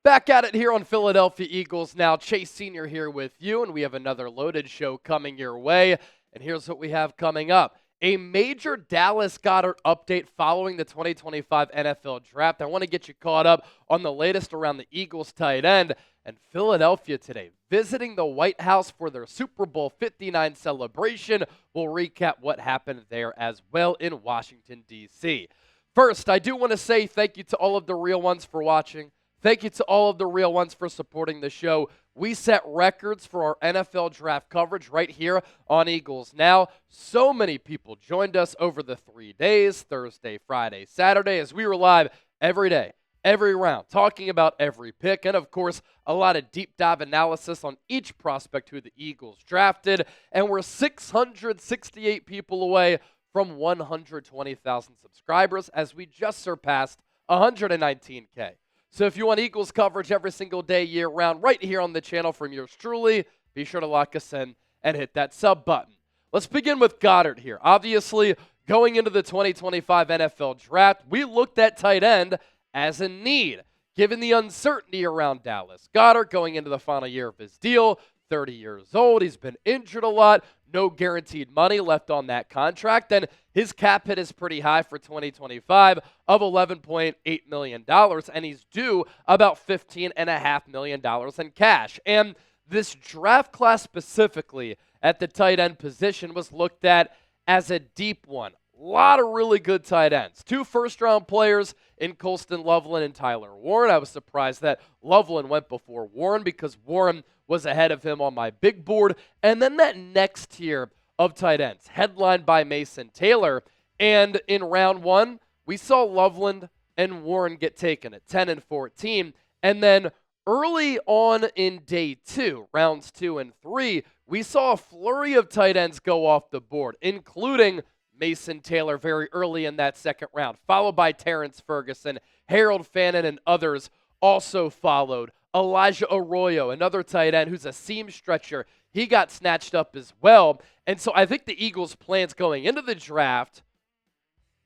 Back at it here on Philadelphia Eagles Now. Chase Sr. here with you, and we have another loaded show coming your way. And here's what we have coming up. A major Dallas Goedert update following the 2025 NFL Draft. I want to get you caught up on the latest around the Eagles tight end. And Philadelphia today, visiting the White House for their Super Bowl 59 celebration. We'll recap what happened there as well in Washington, D.C. First, I do want to say thank you to all of the real ones for watching. Thank you to all of the real ones for supporting the show. We set records for our NFL draft coverage right here on Eagles Now. So many people joined us over the 3 days, Thursday, Friday, Saturday, as we were live every day, every round, talking about every pick, and of course, a lot of deep dive analysis on each prospect who the Eagles drafted. And we're 668 people away from 120,000 subscribers as we just surpassed 119K. So if you want Eagles coverage every single day, year-round, right here on the channel from yours truly, be sure to lock us in and hit that sub button. Let's begin with Goedert here. Obviously, going into the 2025 NFL Draft, we looked at tight end as a need, given the uncertainty around Dallas Goedert going into the final year of his deal. 30 years old, he's been injured a lot, no guaranteed money left on that contract, and his cap hit is pretty high for 2025 of $11.8 million, and he's due about $15.5 million in cash. And this draft class specifically at the tight end position was looked at as a deep one. A lot of really good tight ends. 2 first-round players in Colston Loveland and Tyler Warren. I was surprised that Loveland went before Warren because Warren was ahead of him on my big board. And then that next tier of tight ends, headlined by Mason Taylor. And in round 1, we saw Loveland and Warren get taken at 10 and 14. And then early on in day 2, rounds 2 and 3, we saw a flurry of tight ends go off the board, including Mason Taylor very early in that second round, followed by Terrence Ferguson, Harold Fannin, and others also followed. Elijah Arroyo, another tight end who's a seam stretcher, he got snatched up as well. And so I think the Eagles' plans going into the draft,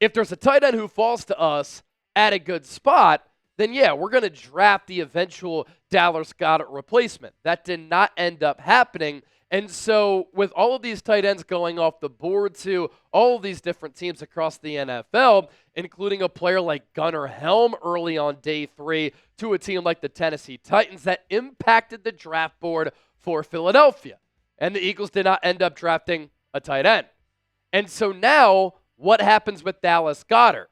if there's a tight end who falls to us at a good spot, then yeah, we're going to draft the eventual Dallas Goedert replacement. That did not end up happening. And so with all of these tight ends going off the board to all of these different teams across the NFL, including a player like Gunnar Helm early on day 3 to a team like the Tennessee Titans, that impacted the draft board for Philadelphia. And the Eagles did not end up drafting a tight end. And so now what happens with Dallas Goedert?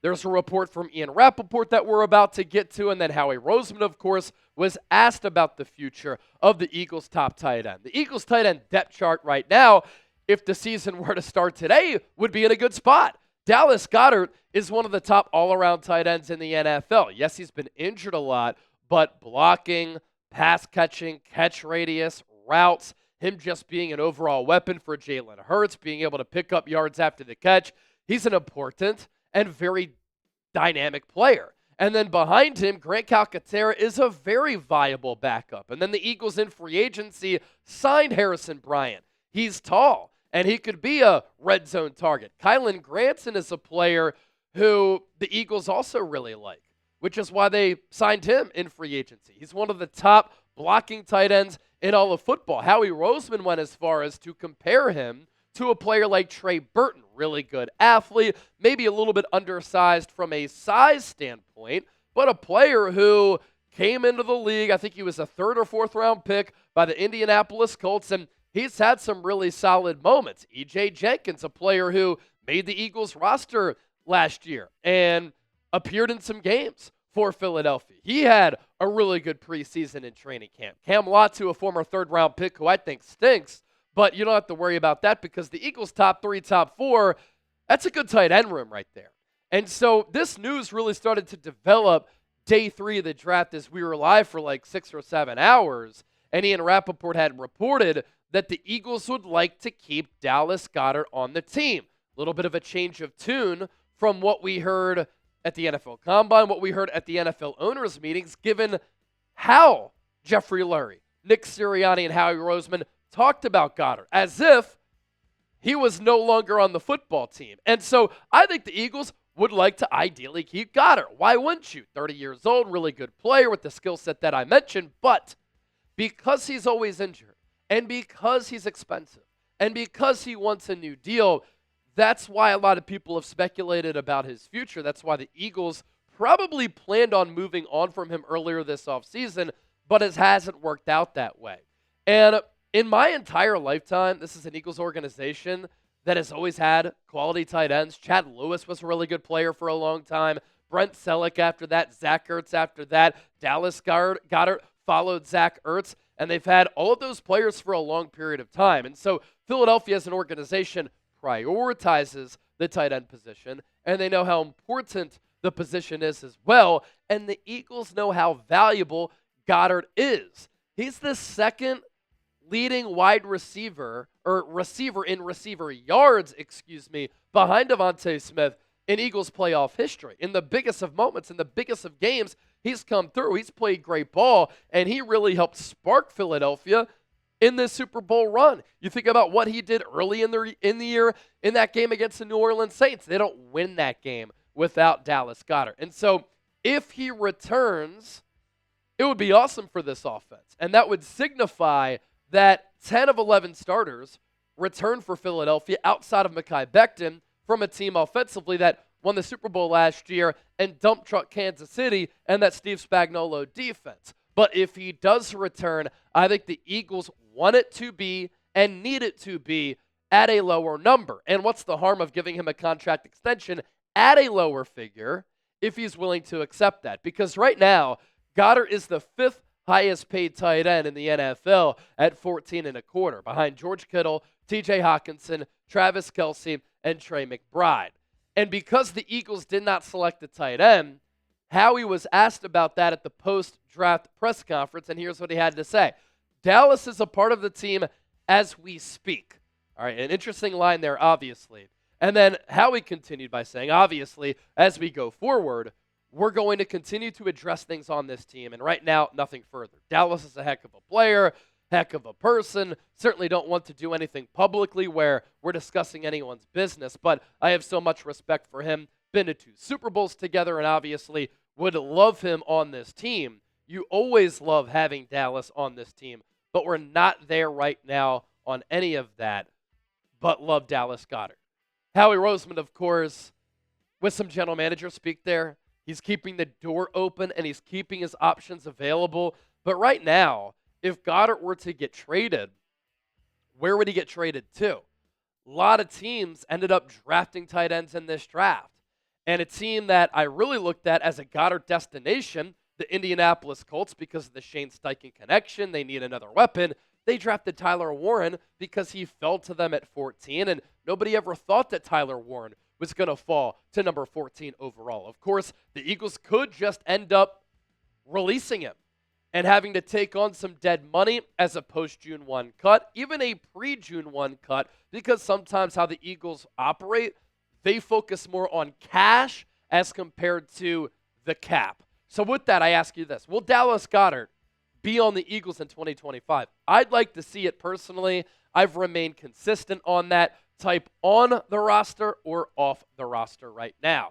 There's a report from Ian Rappaport that we're about to get to, and then Howie Roseman, of course, was asked about the future of the Eagles' top tight end. The Eagles' tight end depth chart right now, if the season were to start today, would be in a good spot. Dallas Goedert is one of the top all-around tight ends in the NFL. Yes, he's been injured a lot, but blocking, pass catching, catch radius, routes, him just being an overall weapon for Jalen Hurts, being able to pick up yards after the catch, he's an important and very dynamic player. And then behind him, Grant Calcaterra is a very viable backup. And then the Eagles in free agency signed Harrison Bryant. He's tall, and he could be a red zone target. Kylan Granson is a player who the Eagles also really like, which is why they signed him in free agency. He's one of the top blocking tight ends in all of football. Howie Roseman went as far as to compare him to a player like Trey Burton, really good athlete, maybe a little bit undersized from a size standpoint, but a player who came into the league, I think he was a 3rd or 4th round pick by the Indianapolis Colts, and he's had some really solid moments. E.J. Jenkins, a player who made the Eagles roster last year and appeared in some games for Philadelphia. He had a really good preseason in training camp. Cam Latu, a former 3rd round pick who I think stinks, but you don't have to worry about that because the Eagles' top 3, top 4, that's a good tight end room right there. And so this news really started to develop day 3 of the draft as we were live for like 6 or 7 hours. And Ian Rappaport had reported that the Eagles would like to keep Dallas Goedert on the team. A little bit of a change of tune from what we heard at the NFL Combine, what we heard at the NFL owners' meetings, given how Jeffrey Lurie, Nick Sirianni, and Howie Roseman talked about Goedert as if he was no longer on the football team. And so I think the Eagles would like to ideally keep Goedert. Why wouldn't you? 30 years old, really good player with the skill set that I mentioned, but because he's always injured and because he's expensive and because he wants a new deal, that's why a lot of people have speculated about his future. That's why the Eagles probably planned on moving on from him earlier this offseason, but it hasn't worked out that way. And in my entire lifetime, this is an Eagles organization that has always had quality tight ends. Chad Lewis was a really good player for a long time. Brent Selleck after that. Zach Ertz after that. Dallas Goedert followed Zach Ertz. And they've had all of those players for a long period of time. And so Philadelphia as an organization prioritizes the tight end position, and they know how important the position is as well. And the Eagles know how valuable Goedert is. He's the second leading wide receiver, or receiver in receiver yards, behind Devontae Smith in Eagles playoff history. In the biggest of moments, in the biggest of games, he's come through. He's played great ball, and he really helped spark Philadelphia in this Super Bowl run. You think about what he did early in the year in that game against the New Orleans Saints. They don't win that game without Dallas Goedert. And so if he returns, it would be awesome for this offense. And that would signify that 10 of 11 starters return for Philadelphia outside of Mekhi Becton from a team offensively that won the Super Bowl last year and dump truck Kansas City and that Steve Spagnuolo defense. But if he does return, I think the Eagles want it to be and need it to be at a lower number. And what's the harm of giving him a contract extension at a lower figure if he's willing to accept that? Because right now, Goedert is the fifth highest paid tight end in the NFL at 14 and a quarter, behind George Kittle, TJ Hawkinson, Travis Kelce, and Trey McBride. And because the Eagles did not select a tight end, Howie was asked about that at the post-draft press conference, and here's what he had to say. Dallas is a part of the team as we speak. All right, an interesting line there, obviously. And then Howie continued by saying, obviously, as we go forward, we're going to continue to address things on this team, and right now, nothing further. Dallas is a heck of a player, heck of a person. Certainly don't want to do anything publicly where we're discussing anyone's business, but I have so much respect for him. Been to 2 Super Bowls together and obviously would love him on this team. You always love having Dallas on this team, but we're not there right now on any of that, but love Dallas Goedert. Howie Roseman, of course, with some general manager speak there. He's keeping the door open and he's keeping his options available. But right now, if Goedert were to get traded, where would he get traded to? A lot of teams ended up drafting tight ends in this draft. And a team that I really looked at as a Goedert destination, the Indianapolis Colts, because of the Shane Steichen connection, they need another weapon. They drafted Tyler Warren because he fell to them at 14, and nobody ever thought that Tyler Warren was going to fall to number 14 overall. Of course, the Eagles could just end up releasing him and having to take on some dead money as a post-June 1 cut, even a pre-June 1 cut, because sometimes how the Eagles operate, they focus more on cash as compared to the cap. So with that, I ask you this. Will Dallas Goedert be on the Eagles in 2025? I'd like to see it personally. I've remained consistent on that. Type on the roster or off the roster right now.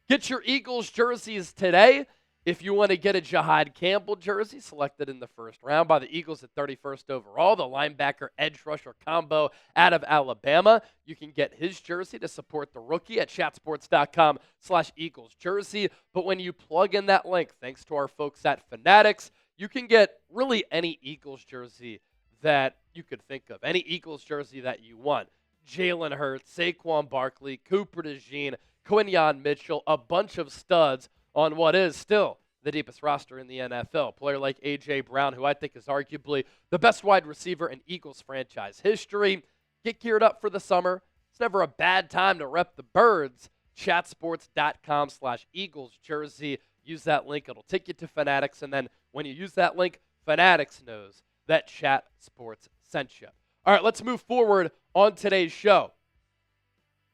Get your Eagles jerseys today. If you want to get a Jahad Campbell jersey selected in the first round by the Eagles at 31st overall, the linebacker edge rusher combo out of Alabama, you can get his jersey to support the rookie at chatsports.com/Eagles jersey. But when you plug in that link, thanks to our folks at Fanatics, you can get really any Eagles jersey that you could think of, any Eagles jersey that you want. Jalen Hurts, Saquon Barkley, Cooper DeJean, Quinyon Mitchell, a bunch of studs on what is still the deepest roster in the NFL. A player like A.J. Brown, who I think is arguably the best wide receiver in Eagles franchise history. Get geared up for the summer. It's never a bad time to rep the birds. Chatsports.com/Eagles jersey. Use that link. It'll take you to Fanatics. And then when you use that link, Fanatics knows that Chat Sports sent you. All right, let's move forward on today's show.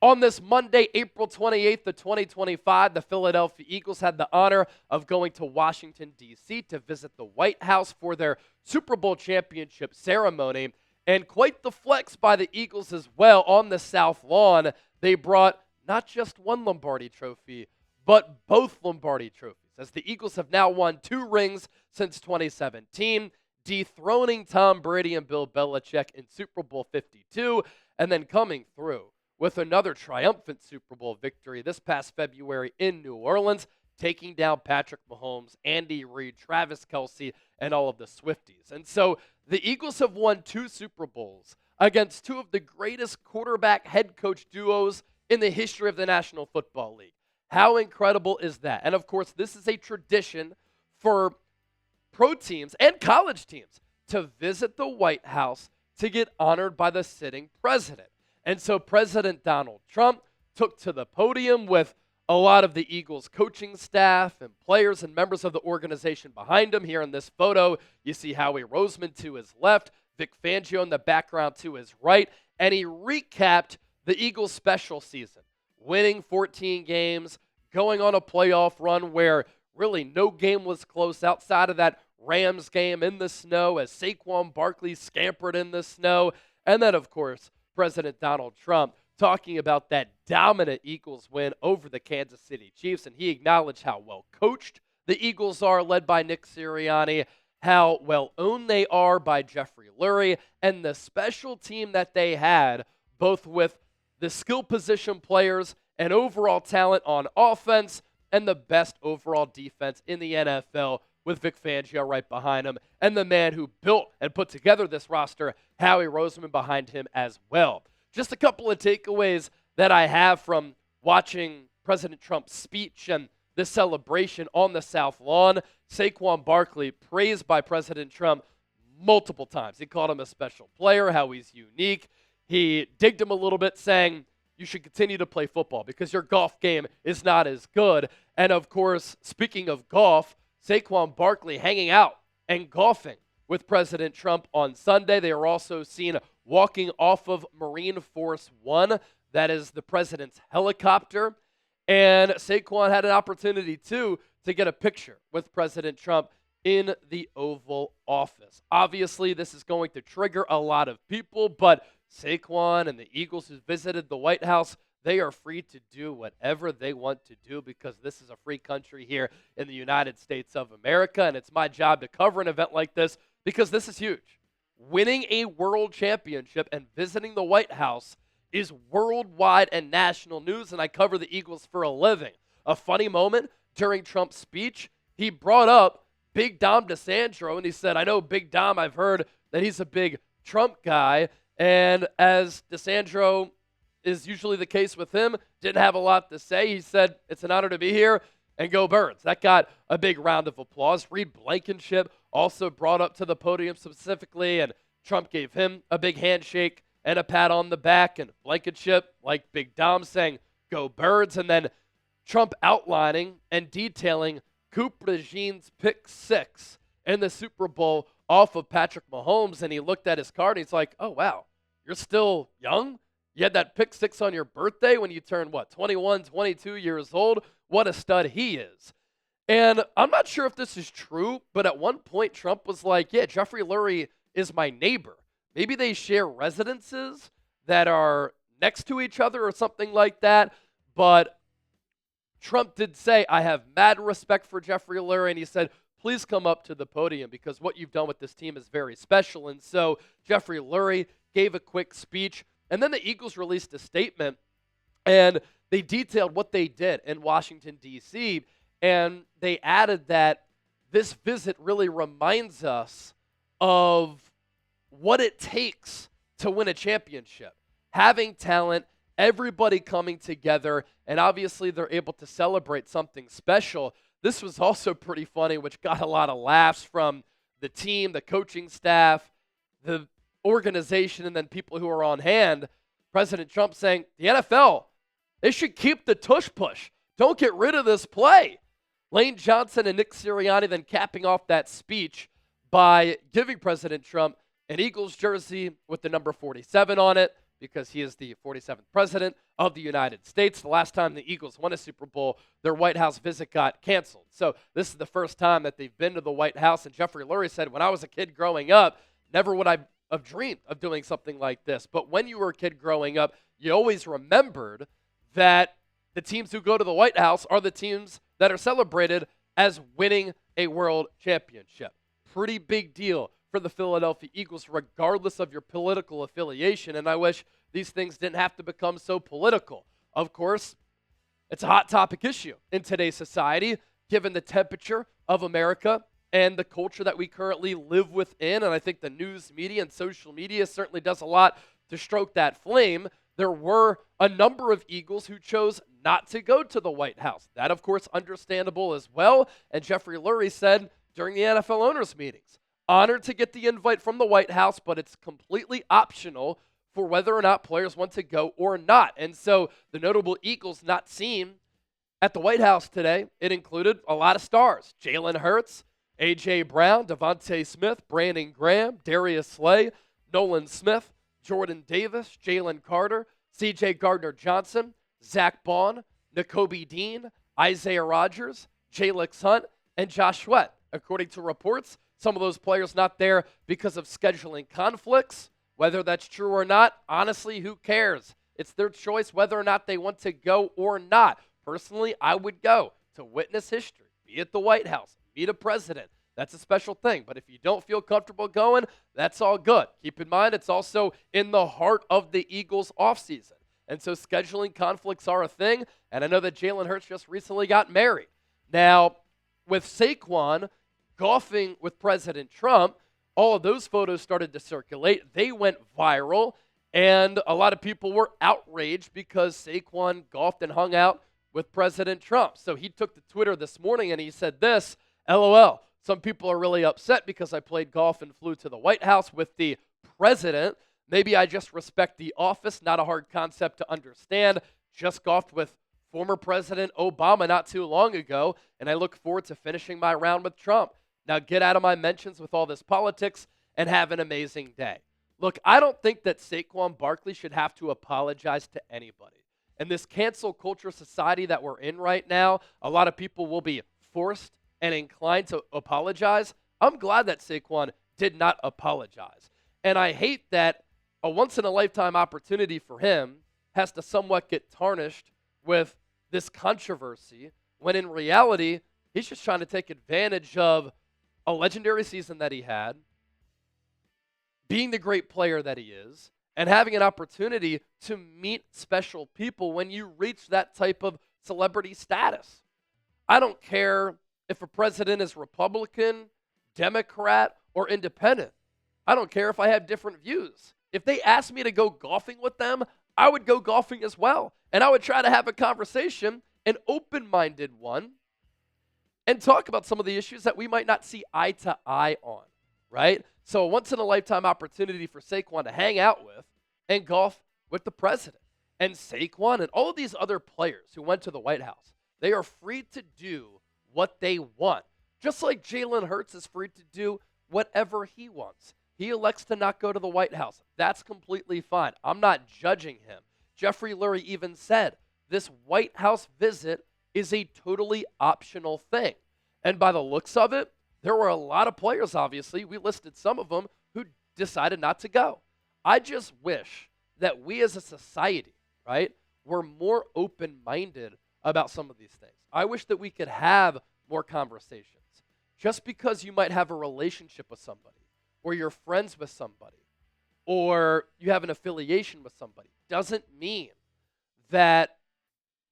On this Monday, April 28th of 2025, the Philadelphia Eagles had the honor of going to Washington, D.C. to visit the White House for their Super Bowl championship ceremony. And quite the flex by the Eagles as well on the South Lawn. They brought not just one Lombardi trophy, but both Lombardi trophies, as the Eagles have now won 2 rings since 2017, dethroning Tom Brady and Bill Belichick in Super Bowl 52, and then coming through with another triumphant Super Bowl victory this past February in New Orleans, taking down Patrick Mahomes, Andy Reid, Travis Kelce, and all of the Swifties. And so the Eagles have won 2 Super Bowls against 2 of the greatest quarterback head coach duos in the history of the National Football League. How incredible is that? And of course, this is a tradition for pro teams and college teams to visit the White House to get honored by the sitting president. And so President Donald Trump took to the podium with a lot of the Eagles coaching staff and players and members of the organization behind him. Here in this photo, you see Howie Roseman to his left, Vic Fangio in the background to his right, and he recapped the Eagles' special season, winning 14 games, going on a playoff run where really no game was close outside of that Rams game in the snow as Saquon Barkley scampered in the snow. And then, of course, President Donald Trump talking about that dominant Eagles win over the Kansas City Chiefs, and he acknowledged how well coached the Eagles are, led by Nick Sirianni, how well owned they are by Jeffrey Lurie, and the special team that they had, both with the skill position players and overall talent on offense, and the best overall defense in the NFL with Vic Fangio right behind him, and the man who built and put together this roster, Howie Roseman, behind him as well. Just a couple of takeaways that I have from watching President Trump's speech and the celebration on the South Lawn. Saquon Barkley praised by President Trump multiple times. He called him a special player, how he's unique. He digged him a little bit, saying, you should continue to play football because your golf game is not as good. And of course, speaking of golf, Saquon Barkley hanging out and golfing with President Trump on Sunday. They were also seen walking off of Marine Force One, that is the president's helicopter. And Saquon had an opportunity, too, to get a picture with President Trump in the Oval Office. Obviously, this is going to trigger a lot of people, but Saquon and the Eagles who visited the White House, they are free to do whatever they want to do because this is a free country here in the United States of America, and it's my job to cover an event like this because this is huge. Winning a world championship and visiting the White House is worldwide and national news, and I cover the Eagles for a living. A funny moment during Trump's speech, he brought up Big Dom DeSandro, and he said, I know Big Dom, I've heard that he's a big Trump guy, and as DeSandro is usually the case with him, didn't have a lot to say. He said, it's an honor to be here, and go Birds. That got a big round of applause. Reed Blankenship also brought up to the podium specifically, and Trump gave him a big handshake and a pat on the back, and Blankenship, like Big Dom, saying, go Birds, and then Trump outlining and detailing Coop Regine's pick 6 in the Super Bowl off of Patrick Mahomes, and he looked at his card, and he's like, oh, wow, you're still young? You had that pick 6 on your birthday when you turned, 21, 22 years old? What a stud he is. And I'm not sure if this is true, but at one point Trump was like, yeah, Jeffrey Lurie is my neighbor. Maybe they share residences that are next to each other or something like that. But Trump did say, I have mad respect for Jeffrey Lurie, and he said, please come up to the podium because what you've done with this team is very special. And so Jeffrey Lurie gave a quick speech, and then the Eagles released a statement, and they detailed what they did in Washington, D.C., and they added that this visit really reminds us of what it takes to win a championship. Having talent, everybody coming together, and obviously they're able to celebrate something special. This was also pretty funny, which got a lot of laughs from the team, the coaching staff, the organization, and then people who are on hand. President Trump saying, the NFL, they should keep the tush push. Don't get rid of this play. Lane Johnson and Nick Sirianni then capping off that speech by giving President Trump an Eagles jersey with the number 47 on it because he is the 47th president of the United States. The last time the Eagles won a Super Bowl, their White House visit got canceled. So this is the first time that they've been to the White House. And Jeffrey Lurie said, when I was a kid growing up, never would I have dreamed of doing something like this. But when you were a kid growing up, you always remembered that the teams who go to the White House are the teams that are celebrated as winning a world championship. Pretty big deal for the Philadelphia Eagles, regardless of your political affiliation, and I wish these things didn't have to become so political. Of course, it's a hot topic issue in today's society, given the temperature of America and the culture that we currently live within, and I think the news media and social media certainly does a lot to stroke that flame. There were a number of Eagles who chose not to go to the White House. That, of course, understandable as well, and Jeffrey Lurie said during the NFL owners' meetings, honored to get the invite from the White House, but it's completely optional for whether or not players want to go or not. And so the notable Eagles not seen at the White House today, it included a lot of stars. Jalen Hurts, A.J. Brown, Devontae Smith, Brandon Graham, Darius Slay, Nolan Smith, Jordan Davis, Jalen Carter, C.J. Gardner-Johnson, Zach Bond, Nakobe Dean, Isaiah Rodgers, Jalix Hunt, and Josh Sweat. According to reports, some of those players not there because of scheduling conflicts. Whether that's true or not, honestly, who cares? It's their choice whether or not they want to go or not. Personally, I would go to witness history, be at the White House, meet a president. That's a special thing. But if you don't feel comfortable going, that's all good. Keep in mind, it's also in the heart of the Eagles' offseason. And so scheduling conflicts are a thing. And I know that Jalen Hurts just recently got married. Now, with Saquon golfing with President Trump, all of those photos started to circulate. They went viral. And a lot of people were outraged because Saquon golfed and hung out with President Trump. So he took to Twitter this morning and he said this, LOL, some people are really upset because I played golf and flew to the White House with the president. Maybe I just respect the office, not a hard concept to understand. Just golfed with former President Obama not too long ago, and I look forward to finishing my round with Trump. Now get out of my mentions with all this politics and have an amazing day. Look, I don't think that Saquon Barkley should have to apologize to anybody. In this cancel culture society that we're in right now, a lot of people will be forced and inclined to apologize. I'm glad that Saquon did not apologize. And I hate that a once-in-a-lifetime opportunity for him has to somewhat get tarnished with this controversy, when in reality, he's just trying to take advantage of a legendary season that he had, being the great player that he is, and having an opportunity to meet special people when you reach that type of celebrity status. I don't care if a president is Republican, Democrat, or independent. I don't care if I have different views. If they asked me to go golfing with them, I would go golfing as well. And I would try to have a conversation, an open-minded one, and talk about some of the issues that we might not see eye to eye on, right? So a once-in-a-lifetime opportunity for Saquon to hang out with and golf with the president. And Saquon and all of these other players who went to the White House, they are free to do what they want. Just like Jalen Hurts is free to do whatever he wants. He elects to not go to the White House. That's completely fine. I'm not judging him. Jeffrey Lurie even said this White House visit is a totally optional thing. And by the looks of it, there were a lot of players, obviously, we listed some of them, who decided not to go. I just wish that we as a society, right, were more open-minded about some of these things. I wish that we could have more conversations. Just because you might have a relationship with somebody, or you're friends with somebody, or you have an affiliation with somebody, doesn't mean that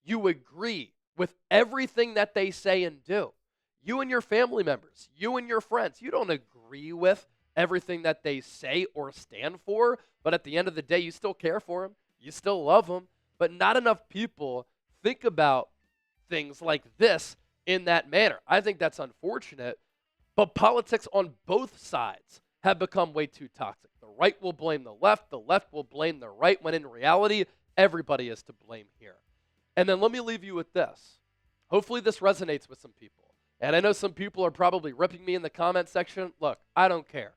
you agree with everything that they say and do. You and your family members, you and your friends, you don't agree with everything that they say or stand for, but at the end of the day, you still care for them, you still love them, but not enough people think about things like this in that manner. I think that's unfortunate, but politics on both sides have become way too toxic. The right will blame the left will blame the right, when in reality, everybody is to blame here. And then let me leave you with this. Hopefully this resonates with some people. And I know some people are probably ripping me in the comment section. Look, I don't care.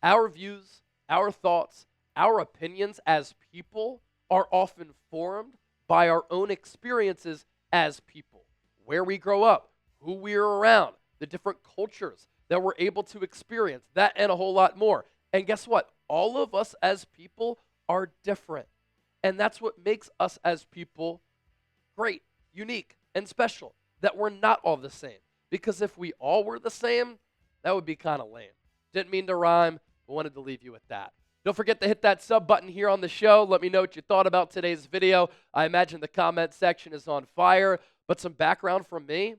Our views, our thoughts, our opinions as people are often formed by our own experiences as people. Where we grow up, who we're around, the different cultures that we're able to experience, that and a whole lot more. And guess what? All of us as people are different. And that's what makes us as people great, unique and special, that we're not all the same. Because if we all were the same, that would be kind of lame. Didn't mean to rhyme, but wanted to leave you with that. Don't forget to hit that sub button here on the show. Let me know what you thought about today's video. I imagine the comment section is on fire. But some background from me.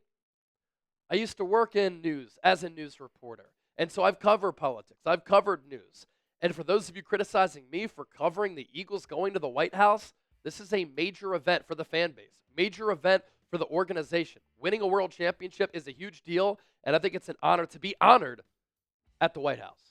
I used to work in news as a news reporter. And so I've covered politics. I've covered news. And for those of you criticizing me for covering the Eagles going to the White House, this is a major event for the fan base, major event for the organization. Winning a world championship is a huge deal, and I think it's an honor to be honored at the White House.